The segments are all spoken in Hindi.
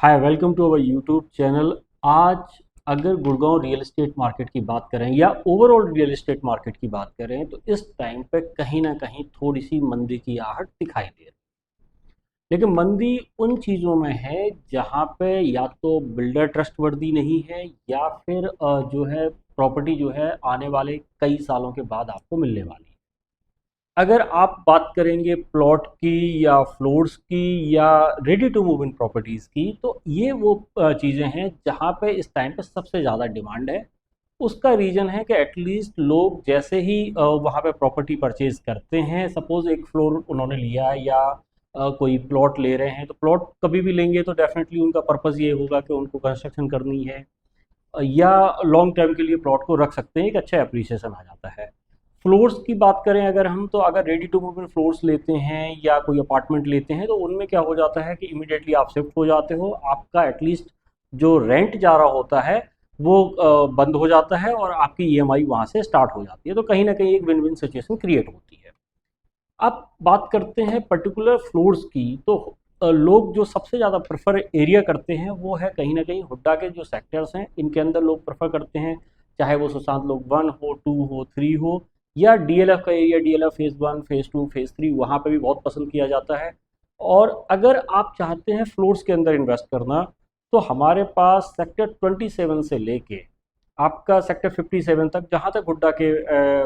Hi, welcome to our YouTube channel. आज अगर गुड़गांव रियल एस्टेट मार्केट की बात करें या ओवरऑल रियल एस्टेट मार्केट की बात करें तो इस टाइम पे कहीं ना कहीं थोड़ी सी मंदी की आहट दिखाई दे रही है। लेकिन मंदी उन चीज़ों में है जहां पे या तो बिल्डर ट्रस्टवर्दी नहीं है या फिर जो है प्रॉपर्टी जो है आने वाले कई सालों के बाद आपको मिलने वाली है। अगर आप बात करेंगे प्लॉट की या फ्लोर्स की या ready to move in properties की, तो ये वो चीज़ें हैं जहाँ पे इस टाइम पे सबसे ज़्यादा डिमांड है। उसका रीज़न है कि एटलीस्ट लोग जैसे ही वहाँ पे प्रॉपर्टी परचेज करते हैं, सपोज़ एक फ्लोर उन्होंने लिया है या कोई प्लॉट ले रहे हैं, तो प्लॉट कभी भी लेंगे तो डेफिनेटली उनका पर्पज़ ये होगा कि उनको कंस्ट्रक्शन करनी है, या लॉन्ग टर्म के लिए प्लॉट को रख सकते हैं, एक अच्छा एप्रिसिएशन आ जाता है। फ्लोर्स की बात करें अगर हम, तो अगर ready to move in floors लेते हैं या कोई अपार्टमेंट लेते हैं तो उनमें क्या हो जाता है कि इमीडिएटली आप शिफ्ट हो जाते हो, आपका एटलीस्ट जो रेंट जा रहा होता है वो बंद हो जाता है और आपकी ईएमआई वहाँ से स्टार्ट हो जाती है, तो कहीं ना कहीं एक विन विन सिचुएशन क्रिएट होती है। अब बात करते हैं पर्टिकुलर फ्लोर्स की, तो लोग जो सबसे ज़्यादा प्रेफर एरिया करते हैं वो है कहीं ना कहीं हुड्डा के जो सेक्टर्स हैं, इनके अंदर लोग प्रेफर करते हैं, चाहे वो सुशांत लोक 1 हो, 2 हो, 3 हो, या डीएलएफ का area, DLF phase 1, phase 2, phase 3, वहाँ पे भी बहुत पसंद किया जाता है। और अगर आप चाहते हैं फ्लोर्स के अंदर इन्वेस्ट करना, तो हमारे पास सेक्टर 27 से लेके आपका सेक्टर 57 तक, जहाँ तक हुड्डा के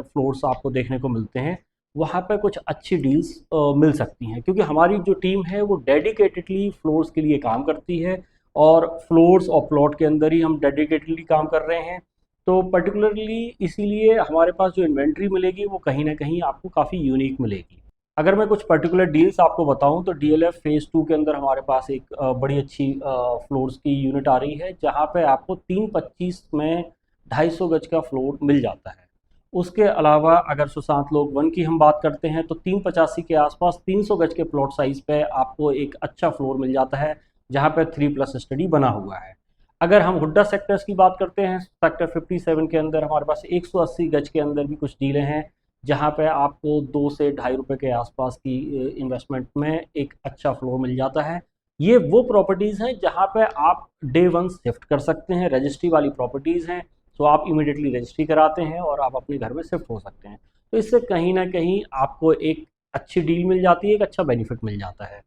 फ्लोर्स आपको देखने को मिलते हैं, वहाँ पे कुछ अच्छी डील्स मिल सकती हैं, क्योंकि हमारी जो टीम है वो डेडिकेटेडली फ्लोर्स के लिए काम करती है और फ्लोर्स और प्लॉट के अंदर ही हम डेडिकेटेडली काम कर रहे हैं। तो पर्टिकुलरली इसीलिए हमारे पास जो इन्वेंट्री मिलेगी वो कहीं ना कहीं आपको काफ़ी यूनिक मिलेगी। अगर मैं कुछ पर्टिकुलर डील्स आपको बताऊं तो डीएलएफ फेज़ 2 के अंदर हमारे पास एक बड़ी अच्छी फ्लोर्स की यूनिट आ रही है, जहां पे आपको 325 में 250 गज का फ्लोर मिल जाता है। उसके अलावा अगर सुशांत लोक 1 की हम बात करते हैं तो 385 के आसपास 300 गज के प्लॉट साइज पे आपको एक अच्छा फ्लोर मिल जाता है, जहां पे 3+ स्टडी बना हुआ है। अगर हम हुड्डा सेक्टर्स की बात करते हैं, सेक्टर 57 के अंदर हमारे पास 180 गज के अंदर भी कुछ डीलें हैं, जहां पे आपको 2 से ₹2.5 के आसपास की इन्वेस्टमेंट में एक अच्छा फ्लोर मिल जाता है। ये वो प्रॉपर्टीज़ हैं जहां पे आप डे वन शिफ्ट कर सकते हैं, रजिस्ट्री वाली प्रॉपर्टीज़ हैं, तो आप इमीडिएटली रजिस्ट्री कराते हैं और आप अपने घर में शिफ्ट हो सकते हैं। तो इससे कहीं ना कहीं आपको एक अच्छी डील मिल जाती है, एक अच्छा बेनिफिट मिल जाता है।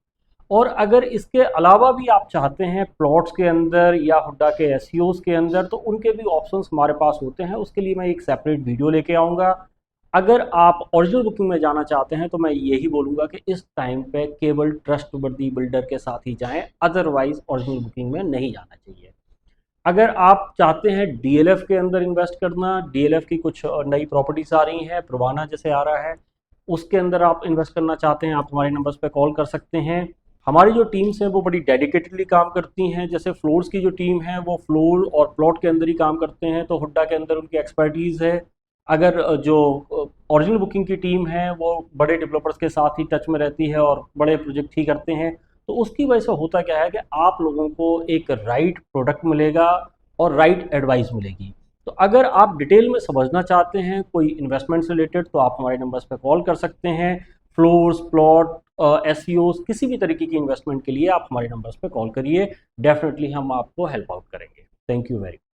और अगर इसके अलावा भी आप चाहते हैं प्लॉट्स के अंदर या हुड्डा के एसईओज के अंदर, तो उनके भी ऑप्शंस हमारे पास होते हैं, उसके लिए मैं एक सेपरेट वीडियो लेके आऊँगा। अगर आप ओरिजिनल बुकिंग में जाना चाहते हैं तो मैं यही बोलूँगा कि इस टाइम पे केवल ट्रस्टवर्दी बिल्डर के साथ ही जाएं, अदरवाइज ओरिजिनल बुकिंग में नहीं जाना चाहिए। अगर आप चाहते हैं डीएलएफ के अंदर इन्वेस्ट करना, डीएलएफ की कुछ नई प्रॉपर्टीज आ रही हैं, प्रवाना जैसे आ रहा है, उसके अंदर आप इन्वेस्ट करना चाहते हैं, आप हमारे नंबर्स पे कॉल कर सकते हैं। हमारी जो टीम्स हैं वो बड़ी डेडिकेटेडली काम करती हैं। जैसे फ्लोर्स की जो टीम है वो फ्लोर और प्लॉट के अंदर ही काम करते हैं, तो हुड्डा के अंदर उनकी एक्सपर्टीज़ है। अगर जो ओरिजिनल बुकिंग की टीम है वो बड़े डेवलपर्स के साथ ही टच में रहती है और बड़े प्रोजेक्ट ही करते हैं, तो उसकी वजह से होता क्या है कि आप लोगों को एक राइट प्रोडक्ट मिलेगा और राइट एडवाइस मिलेगी। तो अगर आप डिटेल में समझना चाहते हैं कोई इन्वेस्टमेंट से रिलेटेड, तो आप हमारे नंबर्स पर कॉल कर सकते हैं। फ्लोर्स, प्लॉट, एसईओस, किसी भी तरीके की इन्वेस्टमेंट के लिए आप हमारे नंबर्स पर कॉल करिए, डेफिनेटली हम आपको हेल्प आउट करेंगे। Thank you very much.